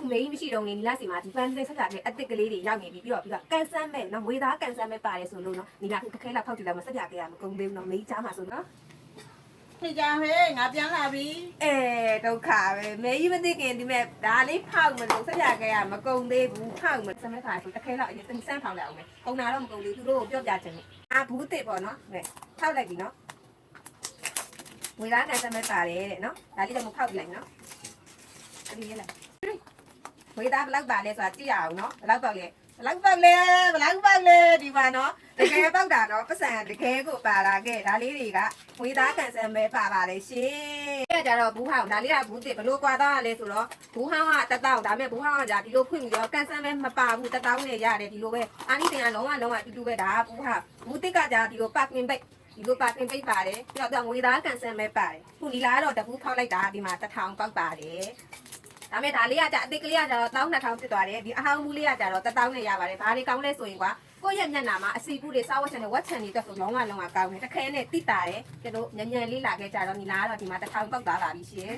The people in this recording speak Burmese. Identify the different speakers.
Speaker 1: ခုမေးမရှိတော့နေနီလာစီမှာဒီပန်းစင်ဆက်တာကအစ်စ်ကလေးတွေရောက်နေပြီပြီးတော့ကန်ဆန်းမဲ့နော်ငွေသားကန်ဆန်းမဲ့ပါတယ်ဆိုလို့နော်နီလာတစ်ခဲလောက်ဖောက်ကြည့်လိုက်မှဆက်ပြခဲ့ရမကုန်သေးဘူးနော်မေးချားမှာဆိုနော်
Speaker 2: ဖြစ်ကြဟဲ့ငါပြန်လာပြီ
Speaker 1: ဒုက္ခပဲမေးကြီးမသိခင်ဒီမဲ့ဒါလေးဖောက်မလို့ဆက်ပြခဲ့ရမကုန်သေးဘူးဖောက်မစမဲ့ခါဆိုတစ်ခဲလောက်အရင်စမ်းထောင်လိုက်အောင်မယ်ကုန်တာတော့မကုန်သေးသူတို့ကိုပြောပြချင်တယ်ဘူးတစ်ပေါ့နော်ထောက်လိုက်ပြီနော်ငွေသားကန်ဆန်းမဲ့ပါတယ်တဲ့နော်ဒါလေးတော့မဖောက်ပြလိုက်နော်အဲ့ဒီလေဝေးသားဘလောက်ပါလဲဆိုတာကြည့်ရအောင်နော်ဘလောက်ပေါက်လဲဘလောက်ပေါက်လဲဒီမှာနော်တကယ်ပေါက်တာနော်ပတ်စံတကယ်ကိုပါလာခဲ့ဒါလေးတွေကဝေးသားကန်ဆယ်မဲပါပါလေရှင်အဲ့ကြတော့ဘူးဟောင်းဒါလေးကဘူးတစ်ဘလို့ကွာသားလဲဆိုတော့ဘူးဟောင်းကတက်တောင်းဒါမဲ့ဘူးဟောင်းကじゃဒီလိုဖွင့်ပြီးတော့ကန်ဆယ်မဲမပါဘူးတက်တောင်းနဲ့ရတယ်ဒီလိုပဲအာနိတင်ကလုံးဝအတူတူပဲဒါဘူးဟောင်းဘူးတစ်ကじゃဒီလိုပတ်ကင်ပိတ်ဒီလိုပါတင်ပိတ်ပါတယ်ပြီးတော့ငွေသားကန်ဆယ်မဲပါတယ်ခုဒီလားတော့တပူးဖောက်လိုက်တာဒီမှာ1000ပေါက်ပါတယ်ဒါမဲ့ဒါလေးကကြအစ်ကလေးကကြတော့1200ဖြစ်သွားတယ်ဒီအဟောင်းမူလေးကကြတော့1000နဲ့ရပါတယ်ဘာတွေကောင်းလဲဆိုရင်ကွာကိုယ့်ရဲ့မျက်နှာမှာအစီပူတွေစားဝတ်ချင်တဲ့ဝတ်ချန်တွေတက်ဆိုလုံးဝကောင်းတယ်တခဲနဲ့တိတာတယ်ကျွန်တော်ညံ့လေးလာခဲ့ကြတော့ဒီလားတော့ဒီမှာ1000ပေါက်သွားပါပြီရှင်